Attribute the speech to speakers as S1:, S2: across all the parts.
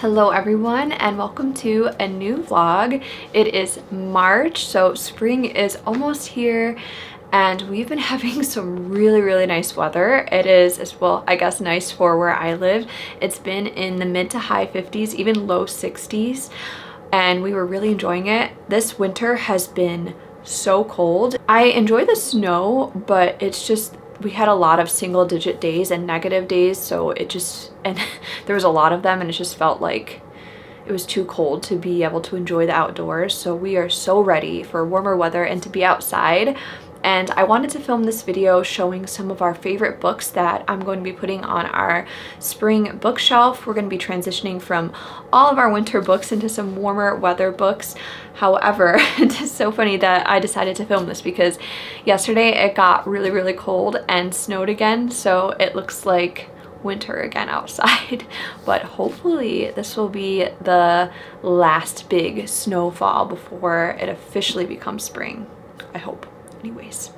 S1: Hello everyone and welcome to a new vlog. It is March, so spring is almost here and we've been having some really nice weather. It is, well, I guess nice for where I live. It's been in the mid to high 50s, even low 60s, and we were really enjoying it. This winter has been so cold. I enjoy the snow, but it's just, we had a lot of single digit days and negative days, so it just, and there was a lot of them, and it just felt like it was too cold to be able to enjoy the outdoors. So we are so ready for warmer weather and to be outside. And I wanted to film this video showing some of our favorite books that I'm going to be putting on our spring bookshelf. We're going to be transitioning from all of our winter books into some warmer weather books. However, it's so funny that I decided to film this because yesterday it got really cold and snowed again, so it looks like winter again outside. But hopefully this will be the last big snowfall before it officially becomes spring. I hope. Anyways,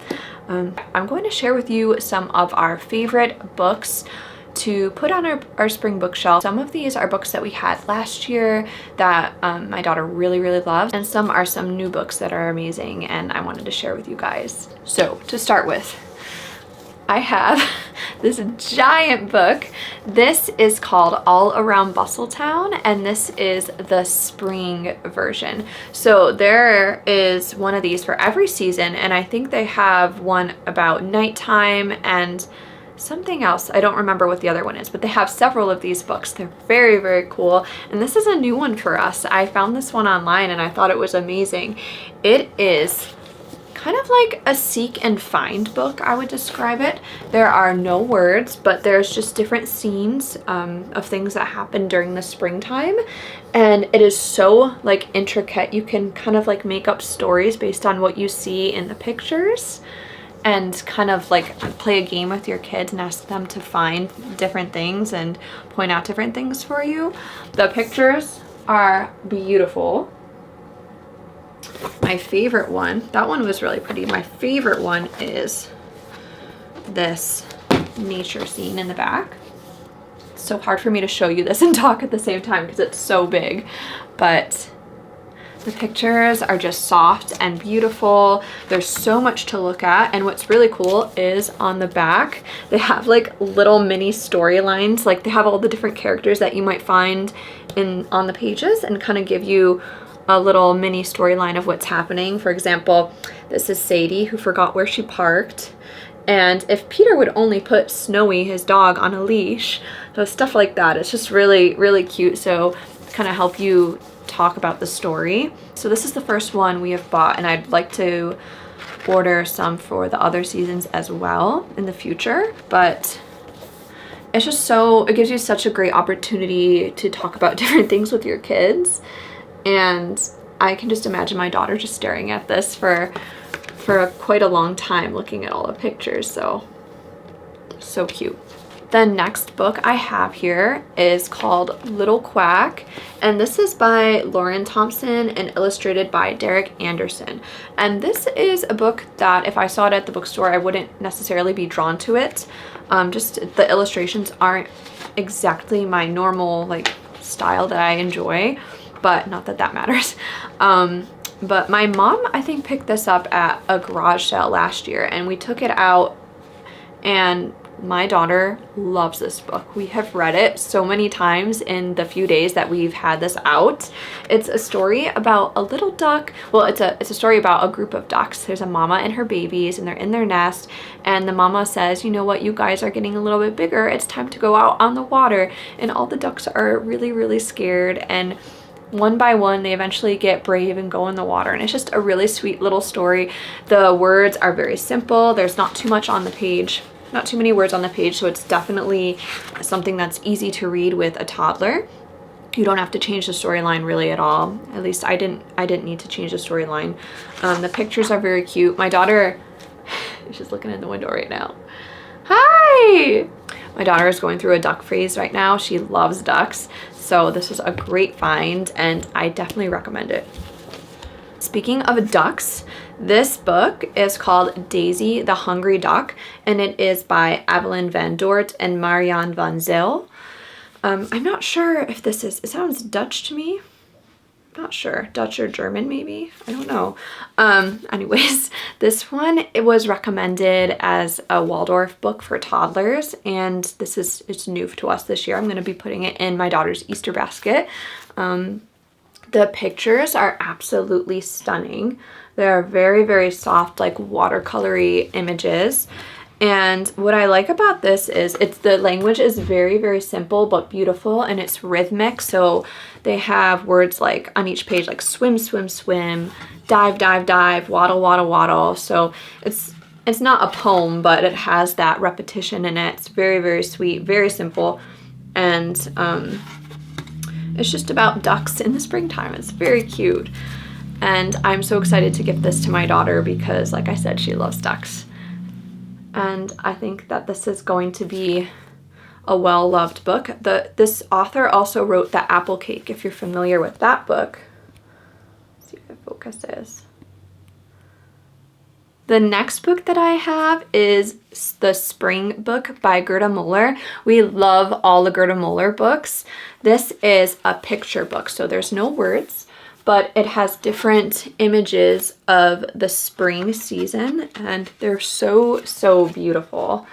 S1: I'm going to share with you some of our favorite books to put on our spring bookshelf. Some of these are books that we had last year that my daughter really loves, and some are some new books that are amazing and I wanted to share with you guys. So to start with, I have this giant book. This is called All Around Bustletown, and this is the spring version. So there is one of these for every season, and I think they have one about nighttime and something else. I don't remember what the other one is, but they have several of these books. They're very cool, and this is a new one for us. I found this one online and I thought it was amazing. It is kind of like a seek and find book, I would describe it. There are no words, but there's just different scenes of things that happen during the springtime, and it is so like intricate. You can kind of like make up stories based on what you see in the pictures and kind of like play a game with your kids and ask them to find different things and point out different things for you. The pictures are beautiful. My favorite one, that one was really pretty. My favorite one is this nature scene in the back. It's so hard for me to show you this and talk at the same time because it's so big, but the pictures are just soft and beautiful. There's so much to look at, and what's really cool is on the back they have like little mini storylines. Like they have all the different characters that you might find on the pages and kind of give you a little mini storyline of what's happening. For example, this is Sadie, who forgot where she parked, and if Peter would only put Snowy, his dog, on a leash. So stuff like that. It's just really cute, so kind of help you talk about the story. So this is the first one we have bought, and I'd like to order some for the other seasons as well in the future. But it's just so, it gives you such a great opportunity to talk about different things with your kids. And I can just imagine my daughter just staring at this for quite a long time, looking at all the pictures. So cute. The next book I have here is called Little Quack, and this is by Lauren Thompson and illustrated by Derek Anderson. And this is a book that if I saw it at the bookstore, I wouldn't necessarily be drawn to it. Just the illustrations aren't exactly my normal like style that I enjoy. But not that that matters. But my mom, I think, picked this up at a garage sale last year, and we took it out, and my daughter loves this book. We have read it so many times in the few days that we've had this out. It's a story about a little duck. Well, it's a story about a group of ducks. There's a mama and her babies, and they're in their nest, and the mama says, you know what, you guys are getting a little bit bigger. It's time to go out on the water. And all the ducks are really scared, and one by one they eventually get brave and go in the water, and it's just a really sweet little story. The words are very simple. There's not too much on the page, not too many words on the page, so it's definitely something that's easy to read with a toddler. You don't have to change the storyline really at all. At least I didn't need to change the storyline. The pictures are very cute. My daughter is just looking in the window right now. Hi! My daughter is going through a duck phase right now. She loves ducks. So this was a great find, and I definitely recommend it. Speaking of ducks, this book is called Daisy the Hungry Duck, and it is by Evelyn van Dort and Marianne van Zyl. I'm not sure if this is, it sounds Dutch to me. Not sure, Dutch or German maybe, I don't know. Anyways, this one, it was recommended as a Waldorf book for toddlers, and it's new to us this year. I'm going to be putting it in my daughter's Easter basket. The pictures are absolutely stunning. They're very, very soft, like watercolory images. And what I like about this is the language is very, very simple but beautiful, and it's rhythmic. So they have words like on each page like swim, swim, swim, dive, dive, dive, waddle, waddle, waddle. So it's not a poem, but it has that repetition in it. It's very, very sweet, very simple. And it's just about ducks in the springtime. It's very cute. And I'm so excited to gift this to my daughter because, like I said, she loves ducks. And I think that this is going to be a well-loved book. This author also wrote The Apple Cake, if you're familiar with that book. Let's see if the focus is. The next book that I have is the Spring book by Gerda Muller. We love all the Gerda Muller books. This is a picture book, so there's no words, but it has different images of the spring season, and they're so, so beautiful.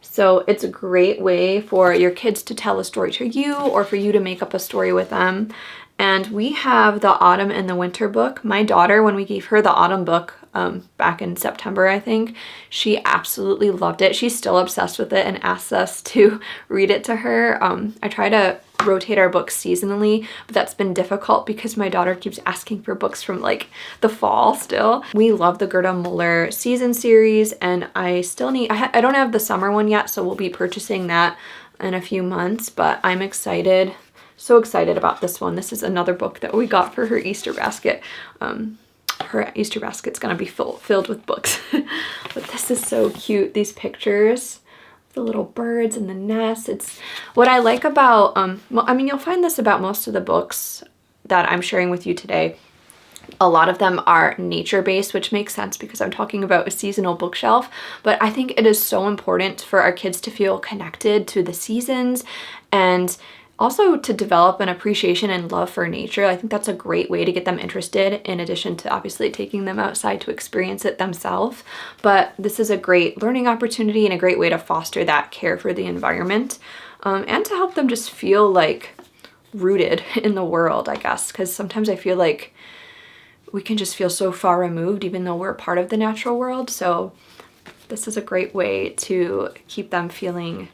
S1: So it's a great way for your kids to tell a story to you or for you to make up a story with them. And we have the Autumn and the Winter book. My daughter, when we gave her the Autumn book back in September, I think, she absolutely loved it. She's still obsessed with it and asks us to read it to her. I try to rotate our books seasonally, but that's been difficult because my daughter keeps asking for books from like the fall still. We love the Gerda Muller season series, and I still need, I don't have the summer one yet, so we'll be purchasing that in a few months, but I'm excited. So excited about this one. This is another book that we got for her Easter basket. Her Easter basket's gonna be filled with books. But this is so cute, these pictures, the little birds and the nest. It's what I like about, well, I mean, you'll find this about most of the books that I'm sharing with you today. A lot of them are nature-based, which makes sense because I'm talking about a seasonal bookshelf, but I think it is so important for our kids to feel connected to the seasons and also to develop an appreciation and love for nature. I think that's a great way to get them interested, in addition to obviously taking them outside to experience it themselves. But this is a great learning opportunity and a great way to foster that care for the environment, and to help them just feel like rooted in the world, I guess, because sometimes I feel like we can just feel so far removed even though we're part of the natural world. So this is a great way to keep them feeling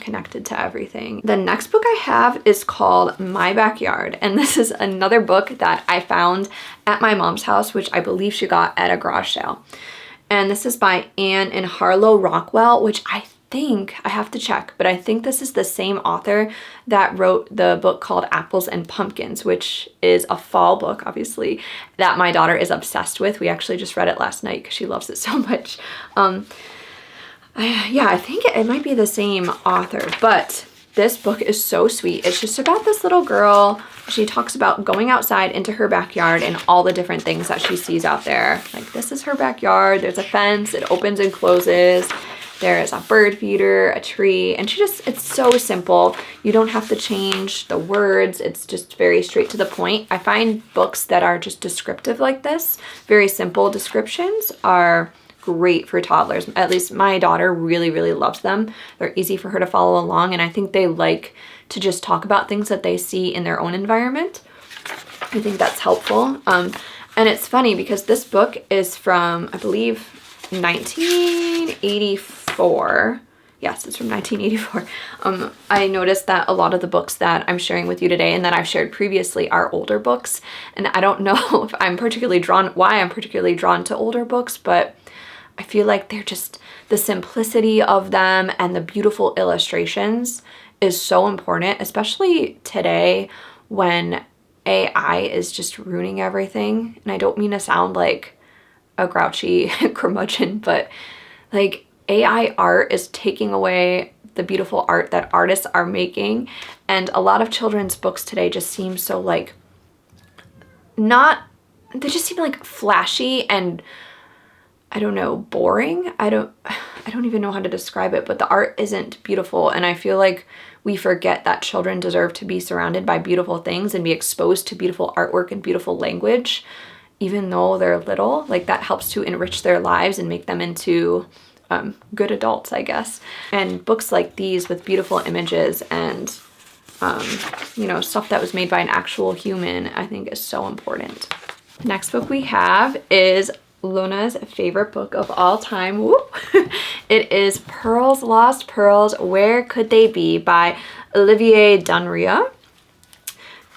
S1: connected to everything. The next book I have is called My Backyard, and this is another book that I found at my mom's house, which I believe she got at a garage sale. And this is by Anne and Harlow Rockwell, which I think, I have to check, but I think this is the same author that wrote the book called Apples and Pumpkins, which is a fall book, obviously, that my daughter is obsessed with. We actually just read it last night because she loves it so much. Yeah, I think it might be the same author, but this book is so sweet. It's just about this little girl. She talks about going outside into her backyard and all the different things that she sees out there. Like, this is her backyard. There's a fence. It opens and closes. There is a bird feeder, a tree, and it's so simple. You don't have to change the words. It's just very straight to the point. I find books that are just descriptive like this, very simple descriptions, are great for toddlers. At least my daughter really, really loves them. They're easy for her to follow along, and I think they like to just talk about things that they see in their own environment. I think that's helpful. And it's funny because this book is from, I believe, 1984. Yes, it's from 1984. I noticed that a lot of the books that I'm sharing with you today and that I've shared previously are older books, and I don't know if I'm particularly drawn to older books, but I feel like they're just, the simplicity of them and the beautiful illustrations is so important, especially today when AI is just ruining everything. And I don't mean to sound like a grouchy curmudgeon, but like AI art is taking away the beautiful art that artists are making. And a lot of children's books today just seem so like, they just seem like flashy and, I don't know, boring. I don't even know how to describe it, but the art isn't beautiful. And I feel like we forget that children deserve to be surrounded by beautiful things and be exposed to beautiful artwork and beautiful language, even though they're little. Like, that helps to enrich their lives and make them into good adults, I guess. And books like these with beautiful images and you know, stuff that was made by an actual human, I think is so important. The next book we have is Luna's favorite book of all time. Woo! It is Pearls, Lost Pearls, Where Could They Be by Olivier Dunria.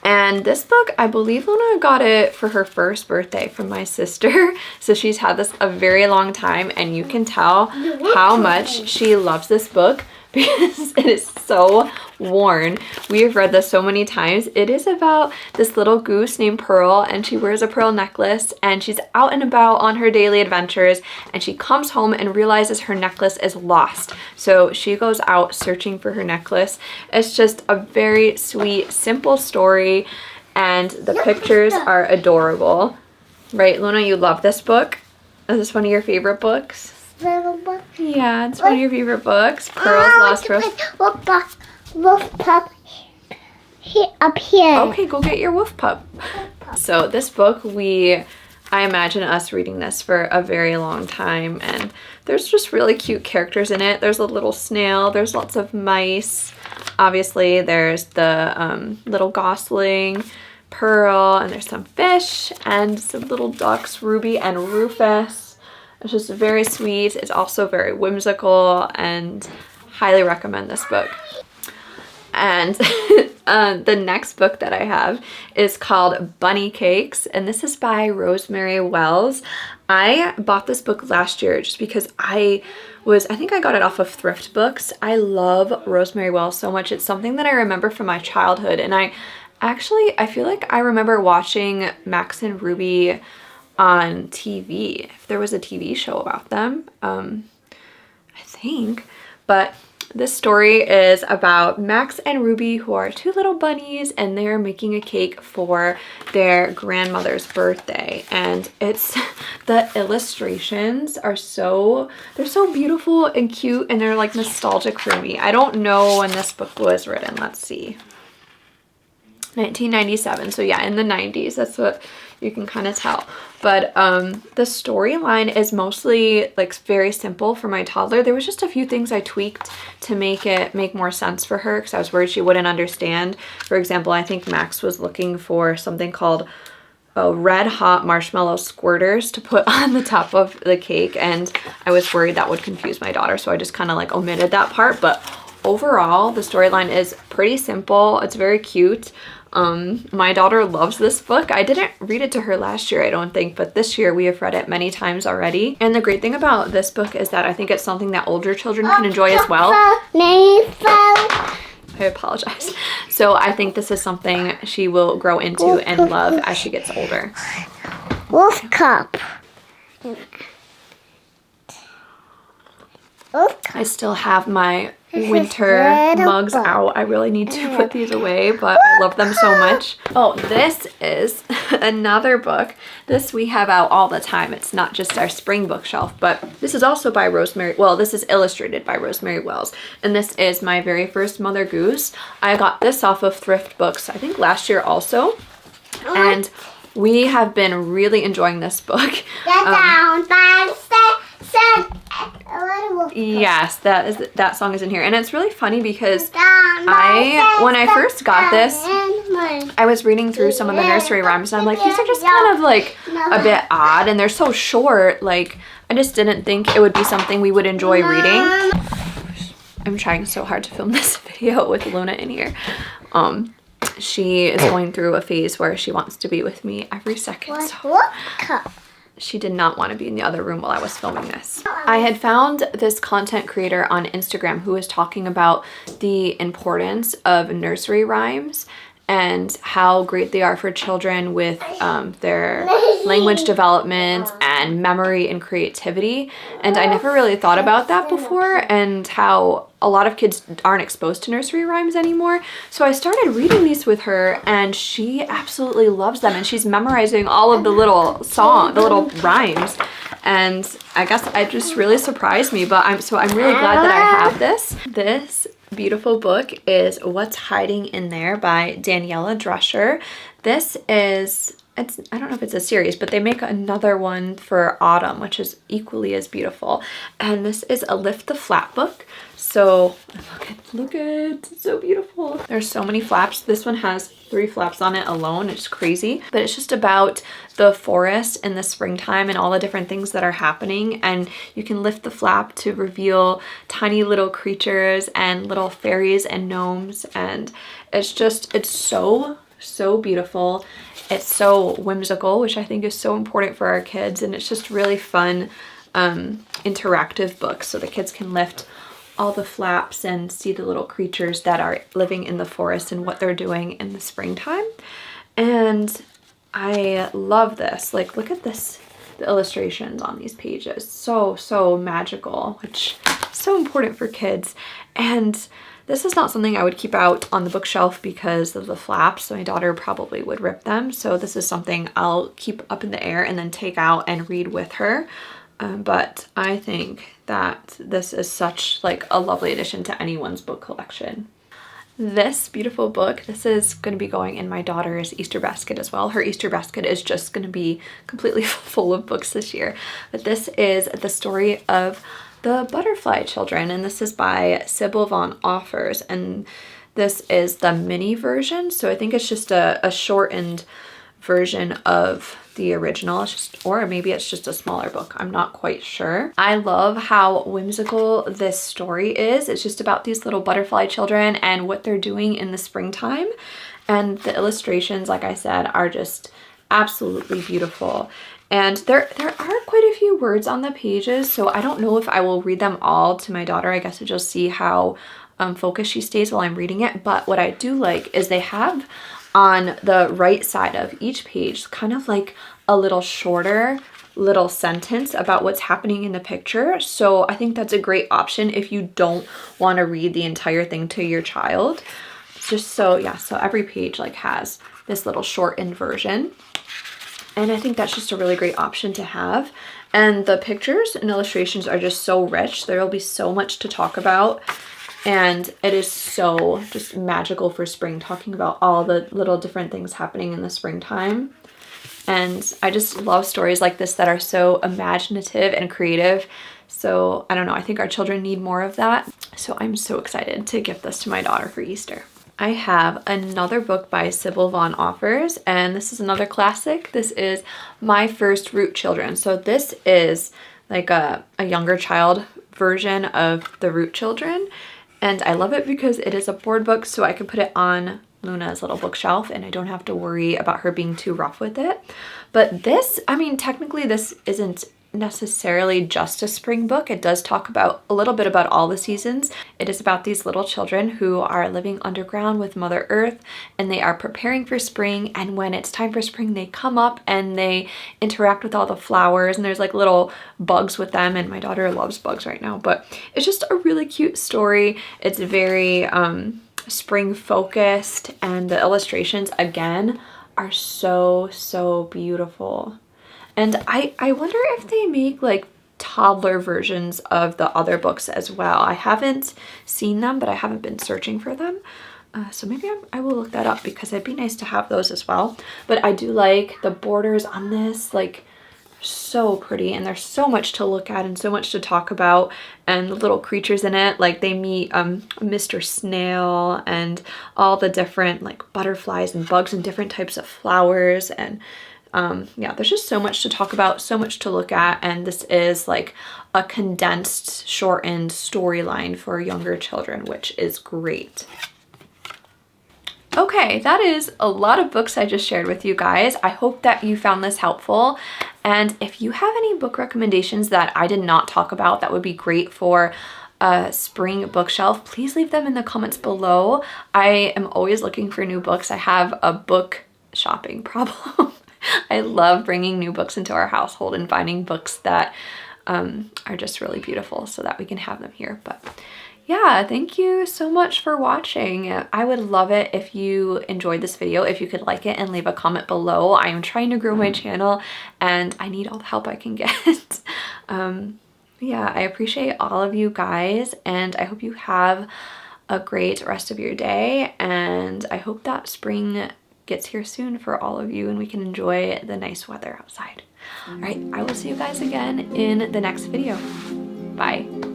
S1: And this book, I believe Luna got it for her first birthday from my sister. So she's had this a very long time, and you can tell how much she loves this book because it is so worn. We have read this so many times. It is about this little goose named Pearl, and she wears a pearl necklace, and she's out and about on her daily adventures, and she comes home and realizes her necklace is lost. So she goes out searching for her necklace. It's just a very sweet, simple story, and the pictures are adorable. Right, Luna, you love this book? Is this one of your favorite books? Yeah, it's one of your favorite books. Pearls, Lost Pearls.
S2: Wolf pup up here.
S1: Okay, go get your wolf pup. So this book, I imagine us reading this for a very long time, and there's just really cute characters in it. There's a little snail, there's lots of mice. Obviously, there's the little gosling, Pearl, and there's some fish and some little ducks, Ruby and Rufus. It's just very sweet. It's also very whimsical, and highly recommend this book. And the next book that I have is called Bunny Cakes, and this is by Rosemary Wells. I bought this book last year just because I think I got it off of Thrift Books. I love Rosemary Wells so much. It's something that I remember from my childhood, and I feel like I remember watching Max and Ruby on TV. If there was a TV show about them, I think. But this story is about Max and Ruby, who are two little bunnies, and they're making a cake for their grandmother's birthday. And it's, the illustrations are they're so beautiful and cute, and they're like nostalgic for me. I don't know when this book was written. Let's see. 1997. So yeah, in the 90s. That's what you can kind of tell. But the storyline is mostly like very simple for my toddler. There was just a few things I tweaked to make it make more sense for her because I was worried she wouldn't understand. For example, I think Max was looking for something called red hot marshmallow squirters to put on the top of the cake, and I was worried that would confuse my daughter, so I just kind of like omitted that part. But overall, the storyline is pretty simple. It's very cute. My daughter loves this book. I didn't read it to her last year, I don't think, but this year we have read it many times already. And the great thing about this book is that I think it's something that older children can enjoy as well. I apologize. So I think this is something she will grow into and love as she gets older.
S2: Wolf cup.
S1: I still have my winter mugs out. I really need to put these away, but I love them so much. Oh, this is another book. This we have out all the time. It's not just our spring bookshelf, but this is also by Rosemary. Well, this is illustrated by Rosemary Wells, and this is my very first Mother Goose. I got this off of Thrift Books, I think last year also, and we have been really enjoying this book. Yes, that song is in here, and it's really funny because when I first got this, I was reading through some of the nursery rhymes, and I'm like, these are just kind of like a bit odd, and they're so short. Like, I just didn't think it would be something we would enjoy reading. I'm trying so hard to film this video with Luna in here. She is going through a phase where she wants to be with me every second. So she did not want to be in the other room while I was filming this. I had found this content creator on Instagram who was talking about the importance of nursery rhymes and how great they are for children with their language development and memory and creativity. And I never really thought about that before, and how a lot of kids aren't exposed to nursery rhymes anymore. So I started reading these with her, and she absolutely loves them, and she's memorizing all of the little rhymes. And I guess it just really surprised me, but I'm really glad that I have this. This beautiful book is What's Hiding in There by Daniela Drescher. This is, I don't know if it's a series, but they make another one for autumn, which is equally as beautiful. And this is a Lift the Flap book. So look at, it's so beautiful. There's so many flaps. This one has 3 flaps on it alone. It's crazy, but it's just about the forest in the springtime and all the different things that are happening. And you can lift the flap to reveal tiny little creatures and little fairies and gnomes. And it's just, it's so beautiful. It's so whimsical, which I think is so important for our kids. And it's just really fun, interactive book. So the kids can lift all the flaps and see the little creatures that are living in the forest and what they're doing in the springtime. And I love this. Like, look at this, the illustrations on these pages. So magical, which is so important for kids. And this is not something I would keep out on the bookshelf because of the flaps. So my daughter probably would rip them. So this is something I'll keep up in the air and then take out and read with her. But I think that this is such like a lovely addition to anyone's book collection. This beautiful book, this is going to be going in my daughter's Easter basket as well. Her Easter basket is just going to be completely full of books this year. But this is the story of the Butterfly Children, and this is by Sybil Von Offers, and this is the mini version. So I think it's just a shortened version of the original. It's just, or maybe it's just a smaller book. I'm not quite sure. I love how whimsical this story is. It's just about these little butterfly children and what they're doing in the springtime. And the illustrations, like I said, are just absolutely beautiful. And there are quite a few words on the pages, so I don't know if I will read them all to my daughter. I guess I'll just see how focused she stays while I'm reading it. But what I do like is they have on the right side of each page kind of like a little shorter little sentence about what's happening in the picture. So I think that's a great option if you don't want to read the entire thing to your child. It's just so, yeah, so every page like has this little shortened version. And I think that's just a really great option to have. And the pictures and illustrations are just so rich. There will be so much to talk about. And it is so just magical for spring, talking about all the little different things happening in the springtime. And I just love stories like this that are so imaginative and creative. So I don't know, I think our children need more of that. So I'm so excited to gift this to my daughter for Easter. I have another book by Sybil Von Offers, and this is another classic. This is My First Root Children. So this is like a younger child version of the Root Children. And I love it because it is a board book, so I can put it on Luna's little bookshelf and I don't have to worry about her being too rough with it. But this, I mean, technically this isn't necessarily just a spring book. It does talk about a little bit about all the seasons. It is about these little children who are living underground with Mother Earth, and they are preparing for spring, and when it's time for spring they come up and they interact with all the flowers, and there's like little bugs with them, and my daughter loves bugs right now. But it's just a really cute story. It's very spring focused, and the illustrations again are so beautiful. And I wonder if they make like toddler versions of the other books as well. I haven't seen them, but I haven't been searching for them. So maybe I will look that up because it'd be nice to have those as well. But I do like the borders on this, like so pretty, and there's so much to look at and so much to talk about, and the little creatures in it, like they meet Mr. Snail and all the different like butterflies and bugs and different types of flowers, and yeah, there's just so much to talk about, so much to look at, and this is like a condensed, shortened storyline for younger children, which is great. Okay, that is a lot of books I just shared with you guys. I hope that you found this helpful. And if you have any book recommendations that I did not talk about that would be great for a spring bookshelf, please leave them in the comments below. I am always looking for new books. I have a book shopping problem. I love bringing new books into our household and finding books that are just really beautiful so that we can have them here. But yeah, thank you so much for watching. I would love it if you enjoyed this video, if you could like it and leave a comment below. I am trying to grow my channel and I need all the help I can get. Yeah, I appreciate all of you guys, and I hope you have a great rest of your day, and I hope that spring gets here soon for all of you and we can enjoy the nice weather outside. All right, I will see you guys again in the next video. Bye.